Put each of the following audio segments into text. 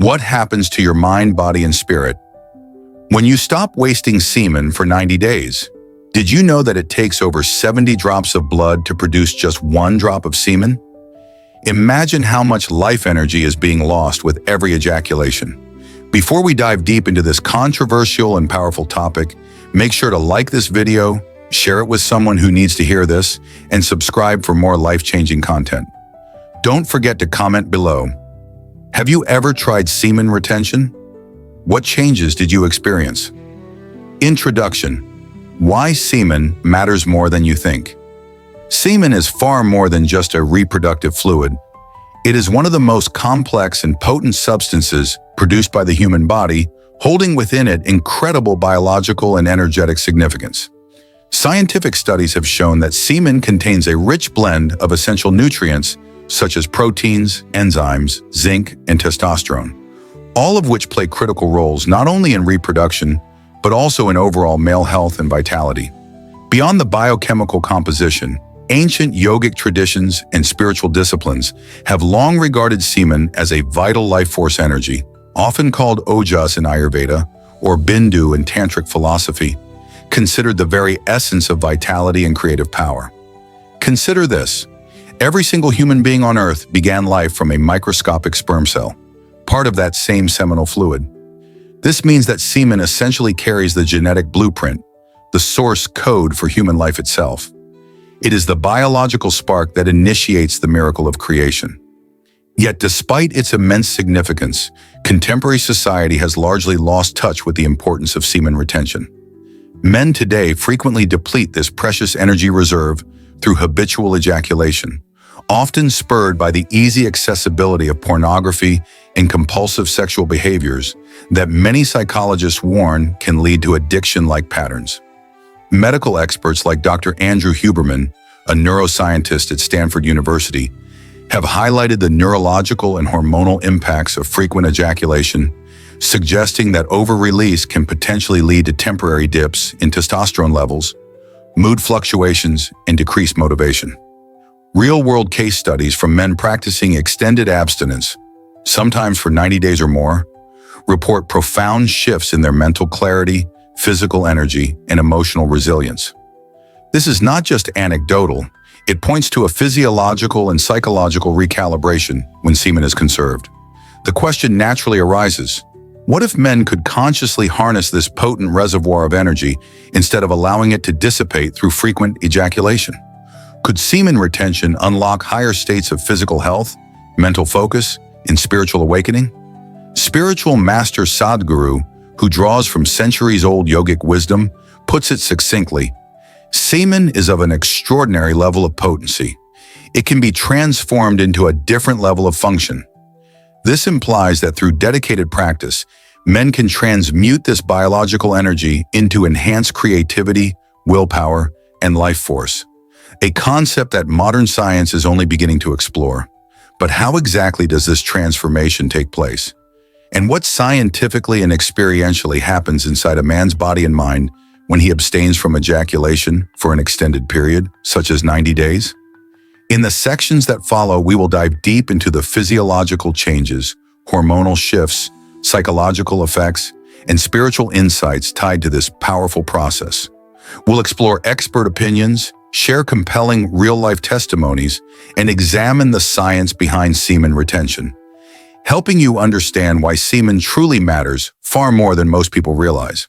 What happens to your mind, body, and spirit when you stop wasting semen for 90 days? Did you know that it takes over 70 drops of blood to produce just 1 drop of semen? Imagine how much life energy is being lost with every ejaculation. Before we dive deep into this controversial and powerful topic, make sure to like this video, share it with someone who needs to hear this, and subscribe for more life-changing content. Don't forget to comment below. Have you ever tried semen retention? What changes did you experience? Introduction. Why semen matters more than you think. Semen is far more than just a reproductive fluid. It is one of the most complex and potent substances produced by the human body, holding within it incredible biological and energetic significance. Scientific studies have shown that semen contains a rich blend of essential nutrients such as proteins, enzymes, zinc, and testosterone, all of which play critical roles not only in reproduction, but also in overall male health and vitality. Beyond the biochemical composition, ancient yogic traditions and spiritual disciplines have long regarded semen as a vital life force energy, often called ojas in Ayurveda or bindu in tantric philosophy, considered the very essence of vitality and creative power. Consider this. Every single human being on Earth began life from a microscopic sperm cell, part of that same seminal fluid. This means that semen essentially carries the genetic blueprint, the source code for human life itself. It is the biological spark that initiates the miracle of creation. Yet despite its immense significance, contemporary society has largely lost touch with the importance of semen retention. Men today frequently deplete this precious energy reserve through habitual ejaculation, often spurred by the easy accessibility of pornography and compulsive sexual behaviors that many psychologists warn can lead to addiction-like patterns. Medical experts like Dr. Andrew Huberman, a neuroscientist at Stanford University, have highlighted the neurological and hormonal impacts of frequent ejaculation, suggesting that over-release can potentially lead to temporary dips in testosterone levels, mood fluctuations, and decreased motivation. Real-world case studies from men practicing extended abstinence, sometimes for 90 days or more, report profound shifts in their mental clarity, physical energy, and emotional resilience. This is not just anecdotal, it points to a physiological and psychological recalibration when semen is conserved. The question naturally arises, what if men could consciously harness this potent reservoir of energy instead of allowing it to dissipate through frequent ejaculation? Could semen retention unlock higher states of physical health, mental focus, and spiritual awakening? Spiritual master Sadhguru, who draws from centuries-old yogic wisdom, puts it succinctly, semen is of an extraordinary level of potency. It can be transformed into a different level of function. This implies that through dedicated practice, men can transmute this biological energy into enhanced creativity, willpower, and life force, a concept that modern science is only beginning to explore. But how exactly does this transformation take place? And what scientifically and experientially happens inside a man's body and mind when he abstains from ejaculation for an extended period, such as 90 days? In the sections that follow, we will dive deep into the physiological changes, hormonal shifts, psychological effects, and spiritual insights tied to this powerful process. We'll explore expert opinions, share compelling real-life testimonies, and examine the science behind semen retention, helping you understand why semen truly matters far more than most people realize.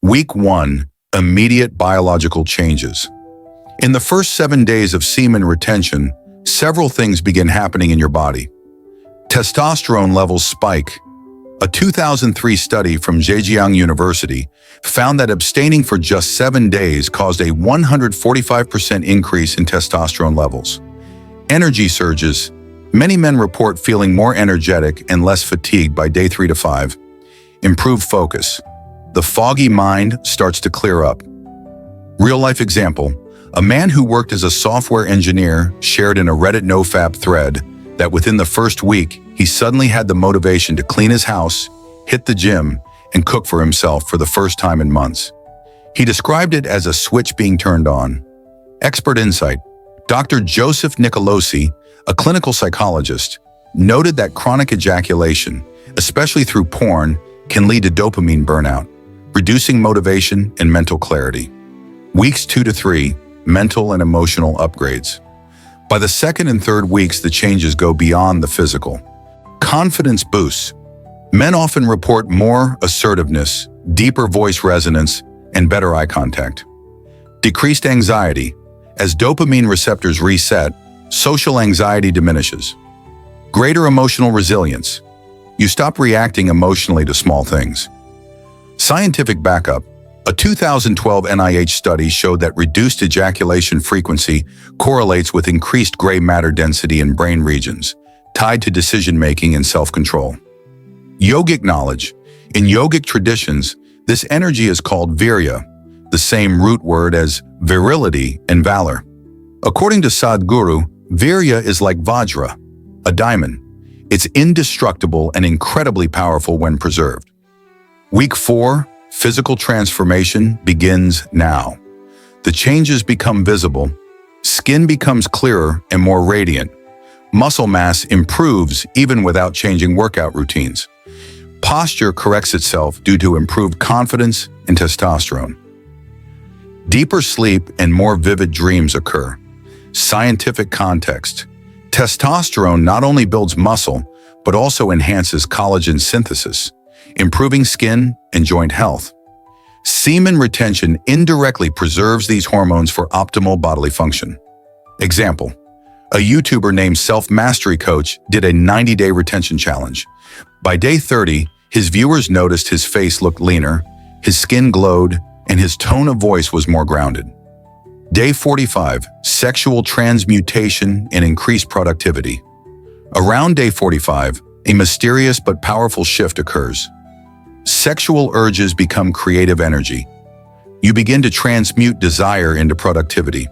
Week 1. Immediate biological changes. In the first 7 days of semen retention, several things begin happening in your body. Testosterone levels spike. A 2003 study from Zhejiang University found that abstaining for just 7 days caused a 145% increase in testosterone levels. Energy surges. Many men report feeling more energetic and less fatigued by day 3 to 5. Improved focus. The foggy mind starts to clear up. Real-life example. A man who worked as a software engineer shared in a Reddit NoFap thread that within the first week, he suddenly had the motivation to clean his house, hit the gym, and cook for himself for the first time in months. He described it as a switch being turned on. Expert insight. Dr. Joseph Nicolosi, a clinical psychologist, noted that chronic ejaculation especially through porn, can lead to dopamine burnout, reducing motivation and mental clarity. Weeks 2 to 3, mental and emotional upgrades. By the second and third weeks, the changes go beyond the physical. Confidence boosts. Men often report more assertiveness, deeper voice resonance, and better eye contact. Decreased anxiety. As dopamine receptors reset, social anxiety diminishes. Greater emotional resilience. You stop reacting emotionally to small things. Scientific backup. A 2012 NIH study showed that reduced ejaculation frequency correlates with increased gray matter density in brain regions, tied to decision-making and self-control. Yogic knowledge. In yogic traditions, this energy is called virya, the same root word as virility and valor. According to Sadhguru, virya is like vajra, a diamond. It's indestructible and incredibly powerful when preserved. Week 4, physical transformation begins now. The changes become visible. Skin becomes clearer and more radiant. Muscle mass improves even without changing workout routines. Posture corrects itself due to improved confidence and testosterone. Deeper sleep and more vivid dreams occur. Scientific context. Testosterone not only builds muscle, but also enhances collagen synthesis, improving skin and joint health. Semen retention indirectly preserves these hormones for optimal bodily function. Example: a YouTuber named Self Mastery Coach did a 90-day retention challenge. By day 30, his viewers noticed his face looked leaner, his skin glowed, and his tone of voice was more grounded. Day 45, sexual transmutation and increased productivity. Around day 45, a mysterious but powerful shift occurs. Sexual urges become creative energy. You begin to transmute desire into productivity.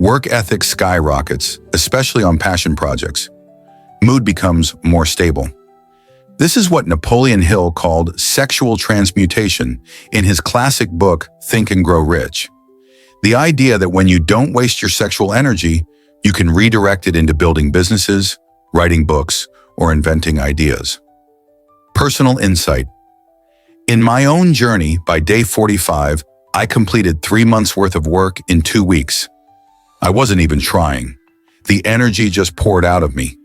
Work ethic skyrockets, especially on passion projects. Mood becomes more stable. This is what Napoleon Hill called sexual transmutation in his classic book, Think and Grow Rich. The idea that when you don't waste your sexual energy, you can redirect it into building businesses, writing books, or inventing ideas. Personal insight. In my own journey, by day 45, I completed 3 months' worth of work in 2 weeks. I wasn't even trying. The energy just poured out of me.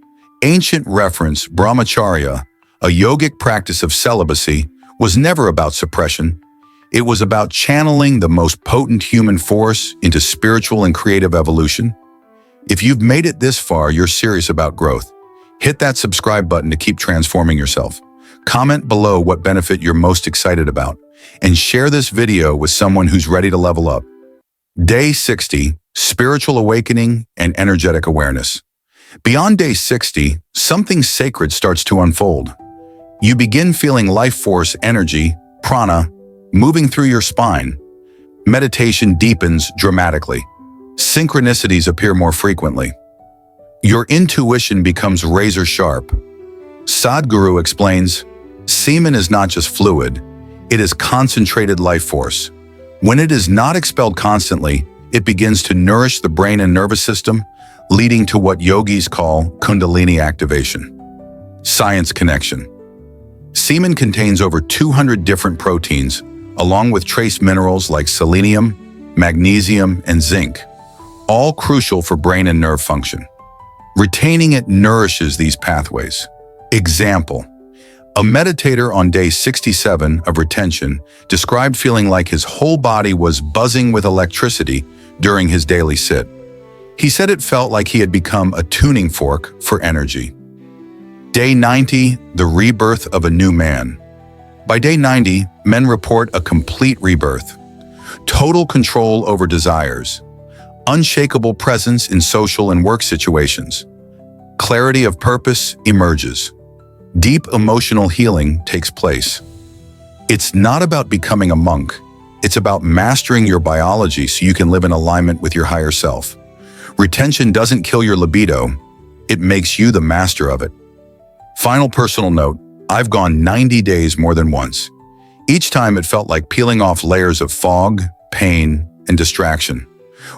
Ancient reference, brahmacharya, a yogic practice of celibacy, was never about suppression. It was about channeling the most potent human force into spiritual and creative evolution. If you've made it this far, you're serious about growth. Hit that subscribe button to keep transforming yourself. Comment below what benefit you're most excited about, and share this video with someone who's ready to level up. Day 60, spiritual awakening and energetic awareness. Beyond day 60, something sacred starts to unfold. You begin feeling life force energy, prana, moving through your spine. Meditation deepens dramatically. Synchronicities appear more frequently. Your intuition becomes razor sharp. Sadhguru explains, semen is not just fluid, it is concentrated life force. When it is not expelled constantly, it begins to nourish the brain and nervous system, leading to what yogis call Kundalini activation. Science connection. Semen contains over 200 different proteins, along with trace minerals like selenium, magnesium, and zinc, all crucial for brain and nerve function. Retaining it nourishes these pathways. Example: a meditator on day 67 of retention described feeling like his whole body was buzzing with electricity during his daily sit. He said it felt like he had become a tuning fork for energy. Day 90, the rebirth of a new man. By day 90, men report a complete rebirth. Total control over desires. Unshakable presence in social and work situations. Clarity of purpose emerges. Deep emotional healing takes place. It's not about becoming a monk. It's about mastering your biology so you can live in alignment with your higher self. Retention doesn't kill your libido. It makes you the master of it. Final personal note, I've gone 90 days more than once. Each time it felt like peeling off layers of fog, pain, and distraction.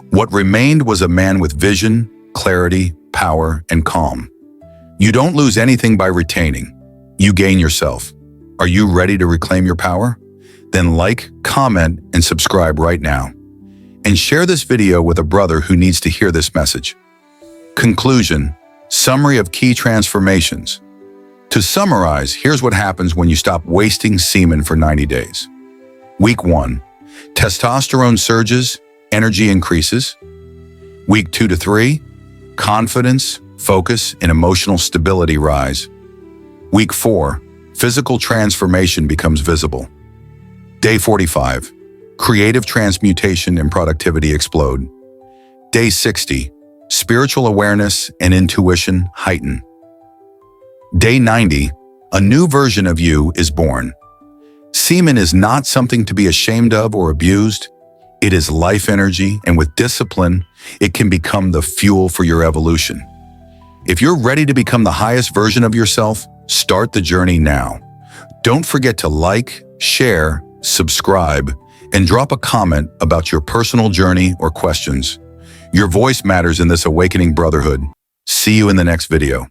What remained was a man with vision, clarity, power, and calm. You don't lose anything by retaining. You gain yourself. Are you ready to reclaim your power? Then like, comment, and subscribe right now. And share this video with a brother who needs to hear this message. Conclusion. Summary of key transformations. To summarize, here's what happens when you stop wasting semen for 90 days. Week 1. Testosterone surges, energy increases. Week 2 to 3. Confidence, focus, and emotional stability rise. Week 4. Physical transformation becomes visible. Day 45. Creative transmutation and productivity explode. Day 60. Spiritual awareness and intuition heighten. Day 90. A new version of you is born. Semen is not something to be ashamed of or abused. It is life energy, and with discipline, it can become the fuel for your evolution. If you're ready to become the highest version of yourself, start the journey now. Don't forget to like, share, subscribe, and drop a comment about your personal journey or questions. Your voice matters in this awakening brotherhood. See you in the next video.